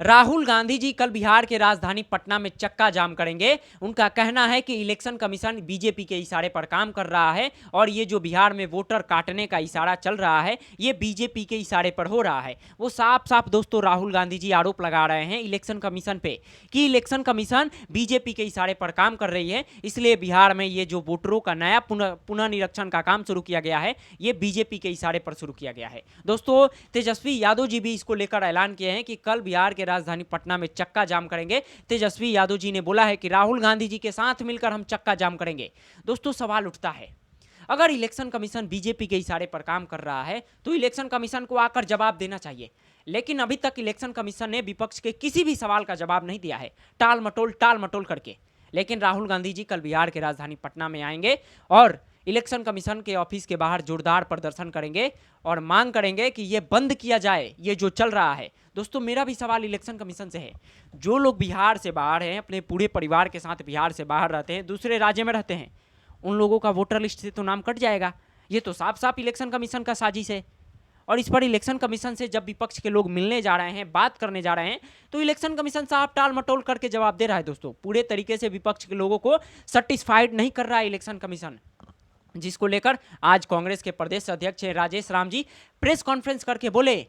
राहुल गांधी जी कल बिहार के राजधानी पटना में चक्का जाम करेंगे। उनका कहना है कि इलेक्शन कमीशन बीजेपी के इशारे पर काम कर रहा है और ये जो बिहार में वोटर काटने का इशारा चल रहा है ये बीजेपी के इशारे पर हो रहा है। वो साफ साफ दोस्तों राहुल गांधी जी आरोप लगा रहे हैं इलेक्शन कमीशन पे कि इलेक्शन कमीशन बीजेपी के इशारे पर काम कर रही है, इसलिए बिहार में ये जो वोटरों का नया पुनः निरीक्षण का काम शुरू किया गया है ये बीजेपी के इशारे पर शुरू किया गया है। दोस्तों तेजस्वी यादव जी भी इसको लेकर ऐलान किए हैं कि कल बिहार के राजधानी पटना में चक्का जाम करेंगे। तेजस्वी यादव जी ने बोला है कि राहुल गांधी जी के साथ मिलकर हम चक्का जाम करेंगे। दोस्तों सवाल उठता है, अगर इलेक्शन कमीशन बीजेपी के इशारे पर काम कर रहा है तो इलेक्शन कमीशन को आकर जवाब देना चाहिए, लेकिन अभी तक इलेक्शन कमीशन ने विपक्ष के किसी भी सवाल का जवाब नहीं दिया है, टाल मटोल करके। लेकिन राहुल गांधी जी कल बिहार के राजधानी पटना में आएंगे और इलेक्शन कमीशन के ऑफिस के बाहर जोरदार प्रदर्शन करेंगे और मांग करेंगे कि ये बंद किया जाए ये जो चल रहा है। दोस्तों मेरा भी सवाल इलेक्शन कमीशन से है, जो लोग बिहार से बाहर हैं, अपने पूरे परिवार के साथ बिहार से बाहर रहते हैं, दूसरे राज्य में रहते हैं, उन लोगों का वोटर लिस्ट से तो नाम कट जाएगा। ये तो साफ साफ इलेक्शन कमीशन का साजिश है। और इस पर इलेक्शन कमीशन से जब विपक्ष के लोग मिलने जा रहे हैं, बात करने जा रहे हैं, तो इलेक्शन कमीशन साहब टाल मटोल करके जवाब दे रहा है। दोस्तों पूरे तरीके से विपक्ष के लोगों को सेटिस्फाइड नहीं कर रहा है इलेक्शन कमीशन, जिसको लेकर आज कांग्रेस के प्रदेश अध्यक्ष राजेश राम जी प्रेस कॉन्फ्रेंस करके बोले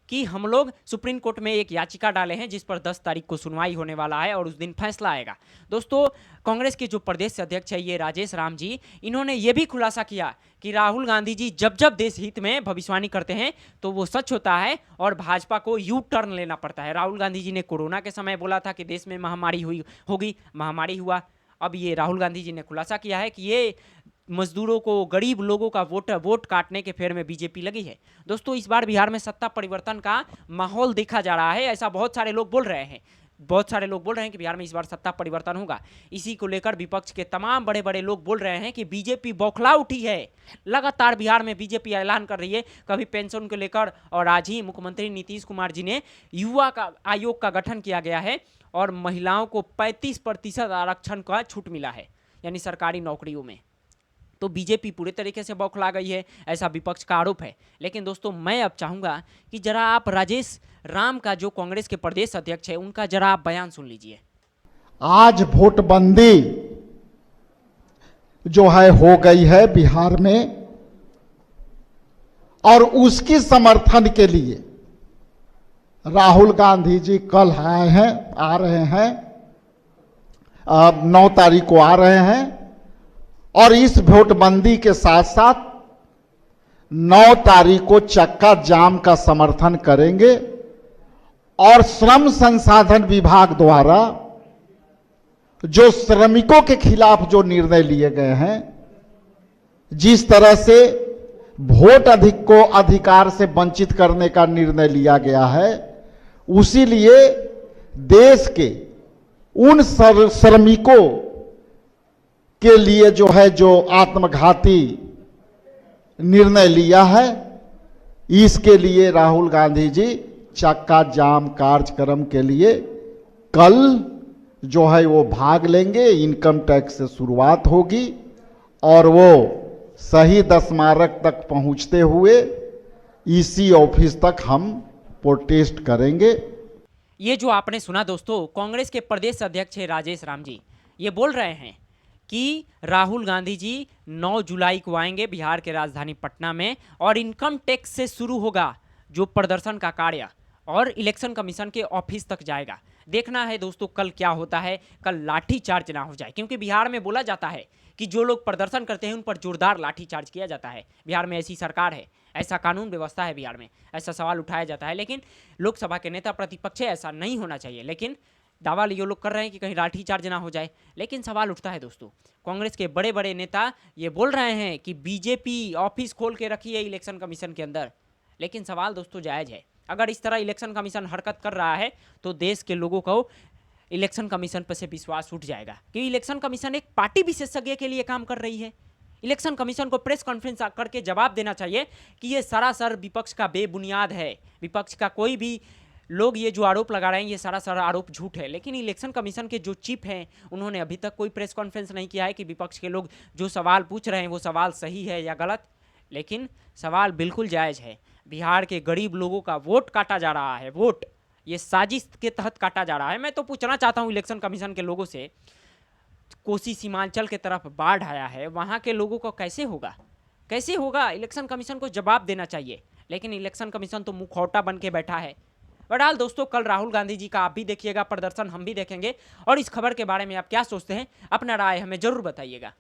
कि हम लोग सुप्रीम कोर्ट में एक याचिका डाले हैं जिस पर 10 तारीख को सुनवाई होने वाला है और उस दिन फैसला आएगा। दोस्तों कांग्रेस के जो प्रदेश अध्यक्ष है ये राजेश राम जी, इन्होंने ये भी खुलासा किया कि राहुल गांधी जी जब जब देश हित में भविष्यवाणी करते हैं तो वो सच होता है और भाजपा को यू टर्न लेना पड़ता है। राहुल गांधी जी ने कोरोना के समय बोला था कि देश में महामारी होगी, महामारी हुआ। अब ये राहुल गांधी जी ने खुलासा किया है कि ये मजदूरों को, गरीब लोगों का वोट काटने के फेर में बीजेपी लगी है। दोस्तों इस बार बिहार में सत्ता परिवर्तन का माहौल देखा जा रहा है, ऐसा बहुत सारे लोग बोल रहे हैं। बहुत सारे लोग बोल रहे हैं कि बिहार में इस बार सत्ता परिवर्तन होगा। इसी को लेकर विपक्ष के तमाम बड़े बड़े लोग बोल रहे हैं कि बीजेपी बौखला उठी है। लगातार बिहार में बीजेपी ऐलान कर रही है, कभी पेंशन को लेकर, और आज ही मुख्यमंत्री नीतीश कुमार जी ने युवा का आयोग का गठन किया गया है और महिलाओं को 35% आरक्षण का छूट मिला है, यानी सरकारी नौकरियों में। तो बीजेपी पूरे तरीके से बौखला गई है, ऐसा विपक्ष का आरोप है। लेकिन दोस्तों मैं अब चाहूंगा कि जरा आप राजेश राम का, जो कांग्रेस के प्रदेश अध्यक्ष है, उनका जरा आप बयान सुन लीजिए। आज वोटबंदी जो है हो गई है बिहार में, और उसकी समर्थन के लिए राहुल गांधी जी कल आ रहे हैं, 9 तारीख को आ रहे हैं, और इस वोटबंदी के साथ साथ 9 तारीख को चक्का जाम का समर्थन करेंगे। और श्रम संसाधन विभाग द्वारा जो श्रमिकों के खिलाफ जो निर्णय लिए गए हैं, जिस तरह से वोट को अधिकार से वंचित करने का निर्णय लिया गया है, उसी लिए देश के उन श्रमिकों के लिए जो है जो आत्मघाती निर्णय लिया है, इसके लिए राहुल गांधी जी चक्का जाम कार्यक्रम के लिए कल जो है वो भाग लेंगे। इनकम टैक्स से शुरुआत होगी और वो शहीद स्मारक तक पहुंचते हुए इसी ऑफिस तक हम प्रोटेस्ट करेंगे। ये जो आपने सुना दोस्तों, कांग्रेस के प्रदेश अध्यक्ष राजेश राम जी ये बोल रहे हैं कि राहुल गांधी जी 9 जुलाई को आएंगे बिहार के राजधानी पटना में और इनकम टैक्स से शुरू होगा जो प्रदर्शन का कार्य, और इलेक्शन कमीशन के ऑफिस तक जाएगा। देखना है दोस्तों कल क्या होता है, कल लाठीचार्ज ना हो जाए, क्योंकि बिहार में बोला जाता है कि जो लोग प्रदर्शन करते हैं उन पर जोरदार लाठीचार्ज किया जाता है। बिहार में ऐसी सरकार है, ऐसा कानून व्यवस्था है बिहार में, ऐसा सवाल उठाया जाता है। लेकिन लोकसभा के नेता प्रतिपक्ष है, ऐसा नहीं होना चाहिए। लेकिन दावा ये लोग कर रहे हैं कि कहीं लाठीचार्ज ना हो जाए। लेकिन सवाल उठता है दोस्तों, कांग्रेस के बड़े बड़े नेता ये बोल रहे हैं कि बीजेपी ऑफिस खोल के रखी है इलेक्शन कमीशन के अंदर। लेकिन सवाल दोस्तों जायज़ है, अगर इस तरह इलेक्शन कमीशन हरकत कर रहा है तो देश के लोगों को इलेक्शन कमीशन पर से विश्वास उठ जाएगा, क्योंकि इलेक्शन कमीशन एक पार्टी विशेषज्ञ के लिए काम कर रही है। इलेक्शन कमीशन को प्रेस कॉन्फ्रेंस करके जवाब देना चाहिए कि ये सरासर विपक्ष का बेबुनियाद है, विपक्ष का कोई भी लोग ये जो आरोप लगा रहे हैं ये सरासर आरोप झूठ है। लेकिन इलेक्शन कमीशन के जो चीफ हैं उन्होंने अभी तक कोई प्रेस कॉन्फ्रेंस नहीं किया है कि विपक्ष के लोग जो सवाल पूछ रहे हैं वो सवाल सही है या गलत। लेकिन सवाल बिल्कुल जायज़ है, बिहार के गरीब लोगों का वोट काटा जा रहा है, वोट ये साजिश के तहत काटा जा रहा है। मैं तो पूछना चाहता हूं इलेक्शन कमीशन के लोगों से, कोसी सीमांचल के तरफ बाढ़ आया है, वहां के लोगों को कैसे होगा, कैसे होगा? इलेक्शन कमीशन को जवाब देना चाहिए, लेकिन इलेक्शन कमीशन तो मुखौटा बन के बैठा है। बहरहाल दोस्तों, कल राहुल गांधी जी का आप भी देखिएगा प्रदर्शन, हम भी देखेंगे, और इस खबर के बारे में आप क्या सोचते हैं, अपना राय हमें जरूर बताइएगा।